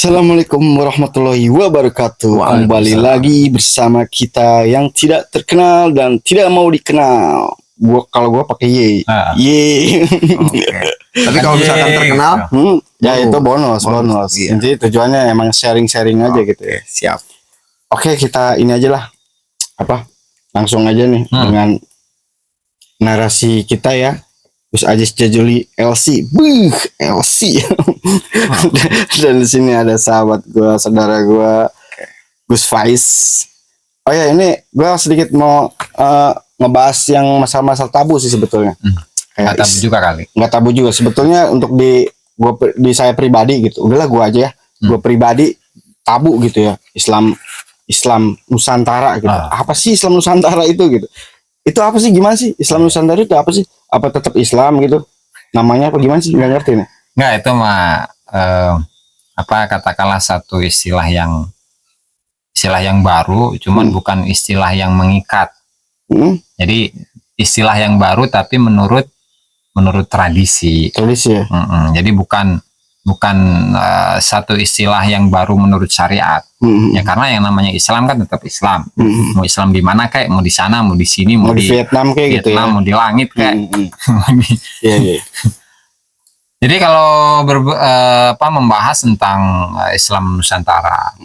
Assalamualaikum warahmatullahi wabarakatuh. Kembali Waalaikumsalam. lagi bersama kita yang tidak terkenal dan tidak mau dikenal. Kalau gua pakai Y. Ah. Y. Tapi kalau misalkan terkenal, Ya itu bonus. Iya. Jadi tujuannya emang sharing-sharing aja gitu ya. siap. Oke, kita ini aja lah. Langsung aja nih dengan narasi kita ya. Gus Ajis Jajuli LC. LC. Dan di sini ada sahabat gua, saudara gua, Gus Faiz. Oh ya, ini gua sedikit mau ngebahas yang masalah-masalah tabu sih sebetulnya. Nggak tabu juga kali. Nggak tabu juga sebetulnya untuk di saya pribadi gitu. Udahlah gua aja ya. Gua pribadi tabu gitu ya. Islam Nusantara gitu. Apa sih Islam Nusantara itu gitu? Itu apa sih, gimana sih Islam Nusantara itu apa sih? Apa tetap Islam gitu namanya, apa gimana sih? Nggak ngerti nih. Nggak, itu mah katakanlah satu istilah yang baru, cuman bukan istilah yang mengikat. Jadi istilah yang baru tapi menurut tradisi ya. Jadi bukan satu istilah yang baru menurut syariat. Ya karena yang namanya Islam kan tetap Islam. Mau Islam di mana kayak, mau di sana, mau di sini, mau di Vietnam kayak gitu ya. Mau di langit kayak. Iya. Jadi kalau membahas tentang Islam Nusantara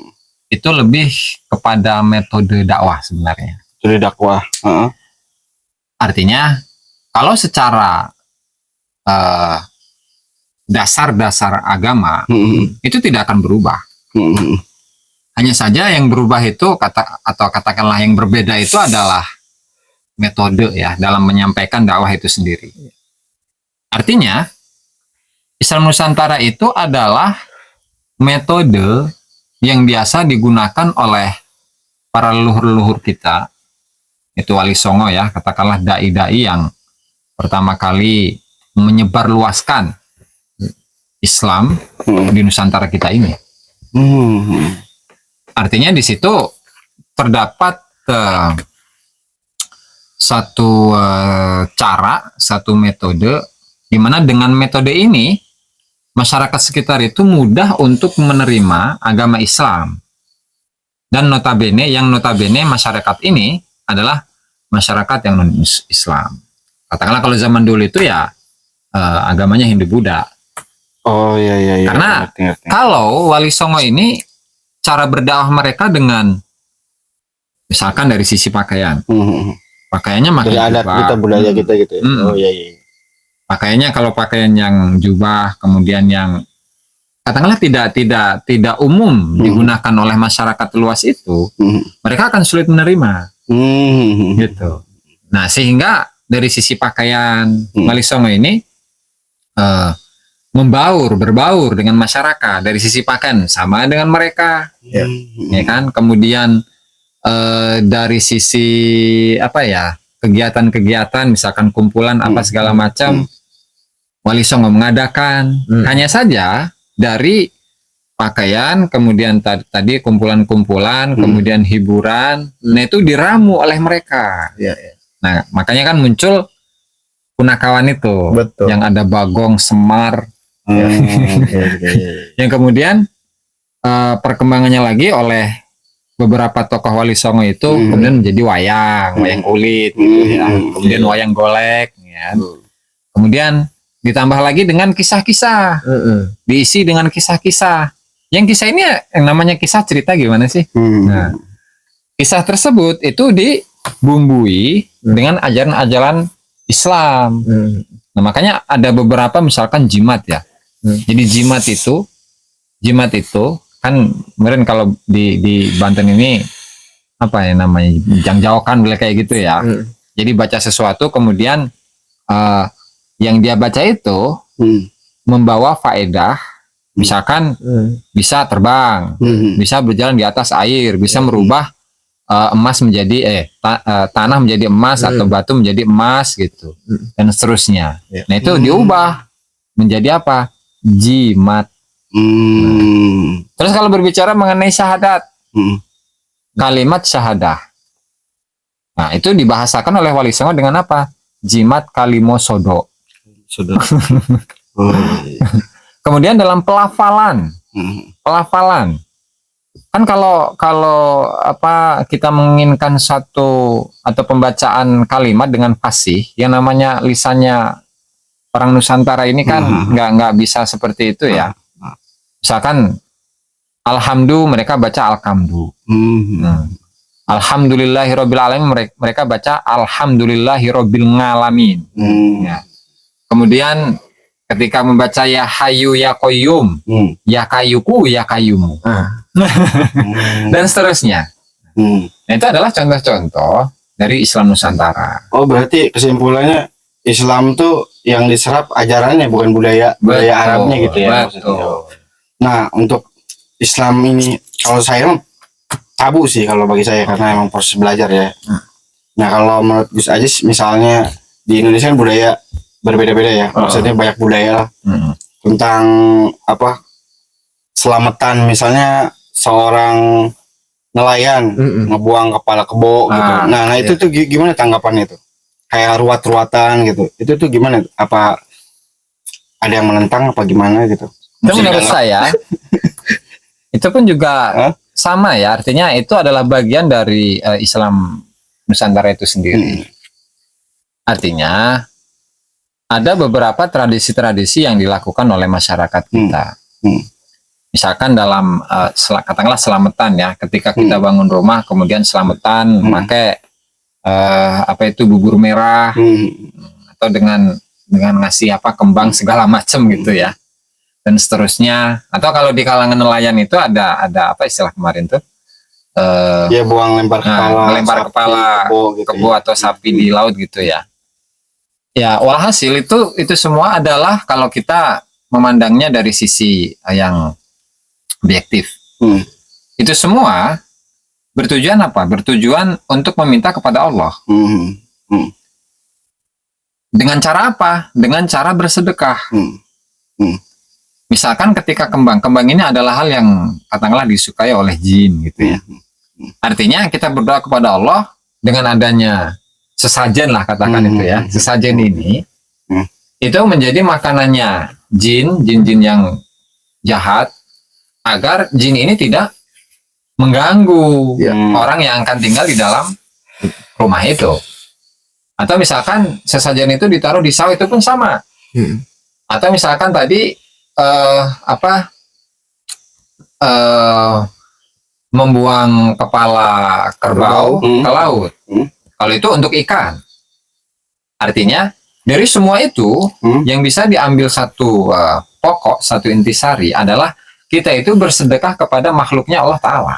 itu lebih kepada metode dakwah sebenarnya. Metode dakwah. Artinya kalau secara dasar-dasar agama itu tidak akan berubah. Hanya saja yang berubah itu katakanlah yang berbeda itu adalah metode ya dalam menyampaikan dakwah itu sendiri. Artinya Islam Nusantara itu adalah metode yang biasa digunakan oleh para leluhur-leluhur kita, itu Wali Songo ya, katakanlah dai-dai yang pertama kali menyebarluaskan Islam di Nusantara kita ini. Artinya di situ terdapat satu cara, satu metode, di mana dengan metode ini masyarakat sekitar itu mudah untuk menerima agama Islam. Dan notabene masyarakat ini adalah masyarakat yang non-Islam. Katakanlah kalau zaman dulu itu ya agamanya Hindu-Buddha. Oh iya. Karena ngerti. kalau Wali Songo ini cara berdakwah mereka dengan misalkan dari sisi pakaian. Pakaiannya makin dari adat jubah. kita, budaya kita gitu ya. Oh iya. Pakaiannya kalau pakaian yang jubah, kemudian yang katakanlah tidak umum digunakan oleh masyarakat luas itu, mereka akan sulit menerima. Gitu. Nah, sehingga dari sisi pakaian Wali Songo ini berbaur dengan masyarakat. Dari sisi pakaian sama dengan mereka, ya kan. Kemudian dari sisi kegiatan-kegiatan, misalkan kumpulan apa segala macam, Wali Songo mengadakan. Hanya saja dari pakaian, kemudian tadi kumpulan-kumpulan, kemudian hiburan, nah itu diramu oleh mereka. Nah, makanya kan muncul punakawan itu. Betul. Yang ada Bagong, Semar, yang kemudian perkembangannya lagi oleh beberapa tokoh Wali Songo itu kemudian menjadi wayang kulit gitu ya. Kemudian wayang golek ya. Kemudian ditambah lagi dengan kisah-kisah, diisi dengan kisah-kisah. Yang kisah ini yang namanya kisah cerita gimana sih? Nah, kisah tersebut itu dibumbui dengan ajaran-ajaran Islam. Nah, makanya ada beberapa misalkan jimat ya. Jadi jimat itu kan kemarin kalau di Banten ini apa ya namanya, jangjaokan boleh kayak gitu ya. Jadi baca sesuatu kemudian yang dia baca itu membawa faedah, misalkan bisa terbang, bisa berjalan di atas air, bisa merubah emas menjadi tanah menjadi emas atau batu menjadi emas gitu, dan seterusnya. Nah itu diubah menjadi apa? Jimat. Terus kalau berbicara mengenai syahadat, kalimat syahadah, nah itu dibahasakan oleh Wali Songo dengan apa? Jimat kalimo sodo. Kemudian dalam pelafalan, pelafalan. Kan kalau apa kita menginginkan satu atau pembacaan kalimat dengan fasih, yang namanya lisannya orang Nusantara ini kan nggak bisa seperti itu ya. Misalkan alhamdu mereka baca alhamdu. Alhamdulillahirabbil alamin mereka baca alhamdulillahirabbil ngalamin. Ya. Kemudian ketika membaca ya hayyu ya qayyum, ya kayyuku ya kayyumu. Dan seterusnya. Nah, itu adalah contoh-contoh dari Islam Nusantara. Oh, berarti kesimpulannya Islam tuh yang diserap ajarannya bukan budaya Arabnya gitu ya. Betul. Nah, untuk Islam ini kalau saya tabu sih kalau bagi saya karena emang proses belajar ya. Nah, kalau menurut Gus Ajis misalnya di Indonesia kan budaya berbeda-beda ya. Maksudnya banyak budaya lah. Tentang apa? Selamatan misalnya seorang nelayan ngebuang kepala kebo gitu. Nah itu tuh gimana tanggapannya itu? Kayak ruat-ruatan gitu. Itu tuh gimana? Apa ada yang menentang apa gimana gitu? Itu menurut saya itu pun juga sama ya. Artinya itu adalah bagian dari Islam Nusantara itu sendiri. Artinya ada beberapa tradisi-tradisi yang dilakukan oleh masyarakat kita. Misalkan dalam katakanlah selamatan ya, ketika kita bangun rumah kemudian selamatan pakai apa itu bubur merah atau dengan ngasih apa kembang segala macam gitu ya, dan seterusnya. Atau kalau di kalangan nelayan itu ada apa istilah kemarin tuh? Ya buang lempar kepala kebo atau sapi di laut gitu ya. Ya, walhasil itu semua adalah kalau kita memandangnya dari sisi yang objektif. Itu semua bertujuan apa? Bertujuan untuk meminta kepada Allah. Dengan cara apa? Dengan cara bersedekah. Misalkan ketika kembang ini adalah hal yang katakanlah disukai oleh jin gitu ya. Artinya kita berdoa kepada Allah dengan adanya sesajen lah katakan itu ya, sesajen ini itu menjadi makanannya jin yang jahat, agar jin ini tidak mengganggu orang yang akan tinggal di dalam rumah itu. Atau misalkan sesajen itu ditaruh di sawah itu pun sama. Atau misalkan tadi membuang kepala kerbau ke laut. Kalau itu untuk ikan. Artinya dari semua itu yang bisa diambil satu pokok, satu intisari adalah kita itu bersedekah kepada makhluknya Allah Ta'ala.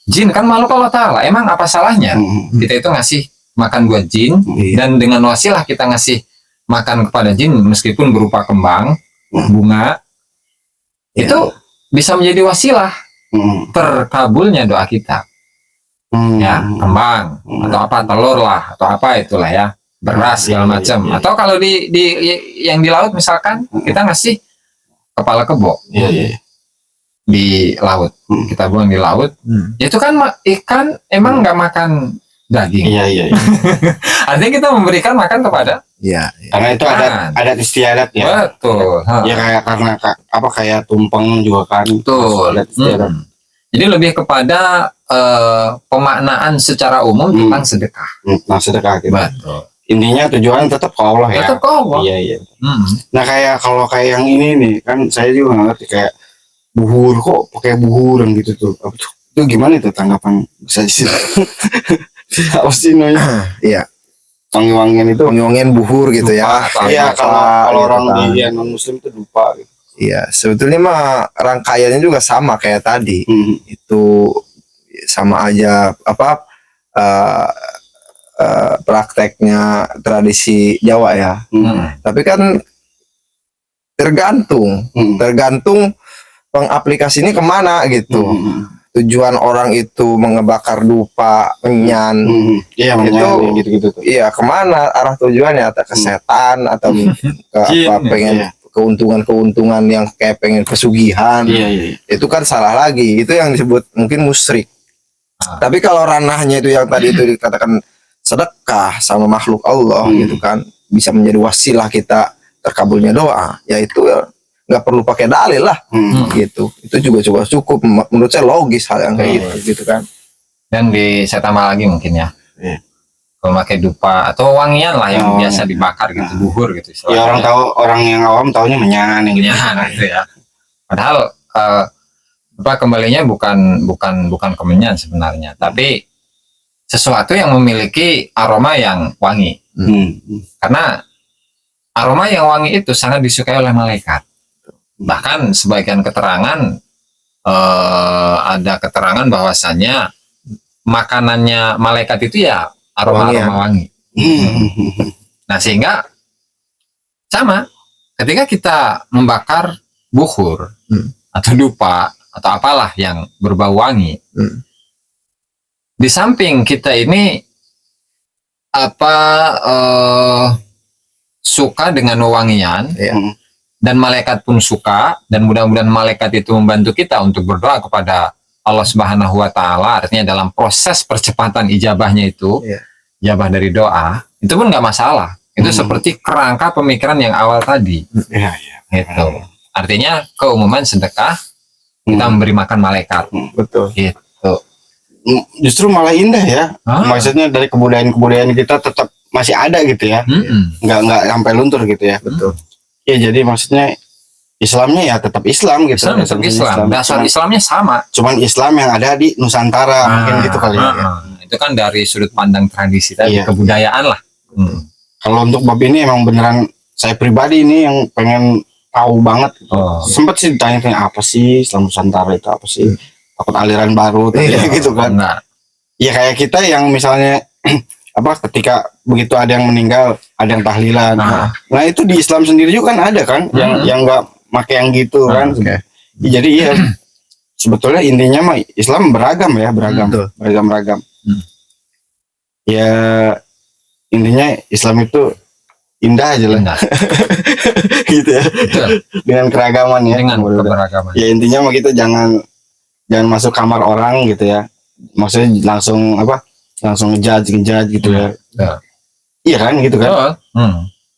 Jin kan makhluk Allah Ta'ala. Emang apa salahnya kita itu ngasih makan buat jin, dan dengan wasilah kita ngasih makan kepada jin meskipun berupa kembang, bunga, itu bisa menjadi wasilah terkabulnya doa kita. Ya, kembang atau apa, telur lah atau apa itulah ya, beras segala macam. Atau kalau di yang di laut misalkan kita ngasih kepala kebo di laut, kita buang di laut, itu kan ikan emang nggak makan daging. Artinya kita memberikan makan kepada karena itu adat istiadat ya. Betul. Ya kayak karena apa kayak tumpeng juga kan. Betul. Adat istiadat. Jadi lebih kepada pemaknaan secara umum tentang sedekah. Nah, sedekah gitu. Betul. Intinya tujuan tetap ke Allah ya. Tetap ke Allah. Iya. Nah kayak kalau kayak yang ini nih kan saya juga nggak ngerti kayak buhur, kok pakai buhur yang gitu tuh. Itu gimana itu tanggapan bisa sih? Apa sih namanya? Iya. Wangi-wangian buhur gitu ya. Iya, kalau orang di non muslim itu dupa gitu. Iya, sebetulnya mah rangkaiannya juga sama kayak tadi. Itu sama aja apa prakteknya tradisi Jawa ya. Tapi kan tergantung pengaplikasi ini kemana gitu. Tujuan orang itu mengebakar dupa, menyan, itu gitu. Iya, kemana arah tujuannya? Atau ke setan atau ke apa pengen keuntungan yang kayak pengen pesugihan. Itu kan salah lagi. Itu yang disebut mungkin musyrik. Tapi kalau ranahnya itu yang tadi itu dikatakan sedekah sama makhluk Allah gitu kan, bisa menjadi wasilah kita terkabulnya doa, yaitu nggak perlu pakai dalil lah, gitu. Itu juga cukup. Menurut saya logis hal yang kayak gitu kan. Dan saya tambah lagi mungkin ya. Kalau pakai dupa atau wangian lah yang biasa dibakar gitu, buhur gitu. Ya orang yang awam taunya menyan yang gitu. Gitu ya. Padahal kembalinya bukan kemenyan sebenarnya, tapi sesuatu yang memiliki aroma yang wangi. Karena aroma yang wangi itu sangat disukai oleh malaikat. Bahkan sebagian keterangan ada keterangan bahwasannya makanannya malaikat itu ya aroma wangi. Nah, sehingga sama ketika kita membakar buhur atau dupa atau apalah yang berbau wangi, di samping kita ini suka dengan wewangian, dan malaikat pun suka, dan mudah-mudahan malaikat itu membantu kita untuk berdoa kepada Allah Subhanahu wa Ta'ala. Artinya dalam proses percepatan ijabahnya itu, ijabah dari doa, itu pun nggak masalah. Itu seperti kerangka pemikiran yang awal tadi. Gitu. Artinya keumuman sedekah kita memberi makan malaikat. Betul. Gitu. Justru malah indah ya. Maksudnya dari kebudayaan kita tetap masih ada gitu ya. Nggak sampai luntur gitu ya. Betul. Ya jadi maksudnya Islamnya ya tetap Islam gitu. Islam. Dasar Islamnya sama. Cuman Islam yang ada di Nusantara mungkin gitu kali ya. Itu kan dari sudut pandang tradisi tadi, kebudayaan lah. Kalau untuk bab ini emang beneran saya pribadi ini yang pengen tahu banget. Sempet sih ditanya apa sih Islam Nusantara itu apa sih? Takut aliran baru gitu kan. Ya kayak kita yang misalnya ketika begitu ada yang meninggal, ada yang tahlilan. Nah itu di Islam sendiri juga kan ada kan yang nggak pakai yang gitu kan. Jadi ya sebetulnya intinya mah Islam beragam ya, beragam. Ya intinya Islam itu indah aja lah. Gitu ya. Dengan keragaman ya. Dengan keberagaman. Ya intinya mah kita jangan masuk kamar orang gitu ya. Maksudnya langsung ngejudge gitu ya. Iya kan gitu kan.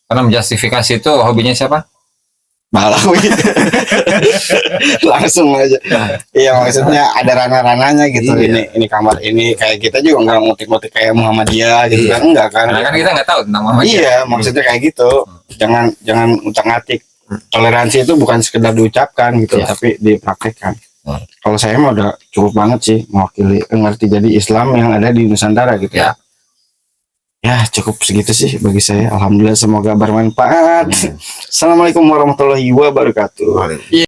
Karena menjustifikasi itu hobinya siapa? Balawi. Langsung aja. Iya maksudnya ada ranah-ranahnya gitu. Ini kamar ini kayak kita juga nggak ngutik-ngutik kayak Muhammadiyah gitu kan, enggak kan. Karena kan kita nggak tahu tentang Muhammadiyah. Iya maksudnya kayak gitu. Jangan utak-atik. Toleransi itu bukan sekedar diucapkan gitu, tapi dipraktekkan. Kalau saya mah udah cukup banget sih mewakili ngerti jadi Islam yang ada di Nusantara gitu ya. Ya cukup segitu sih bagi saya. Alhamdulillah semoga bermanfaat. Assalamualaikum warahmatullahi wabarakatuh.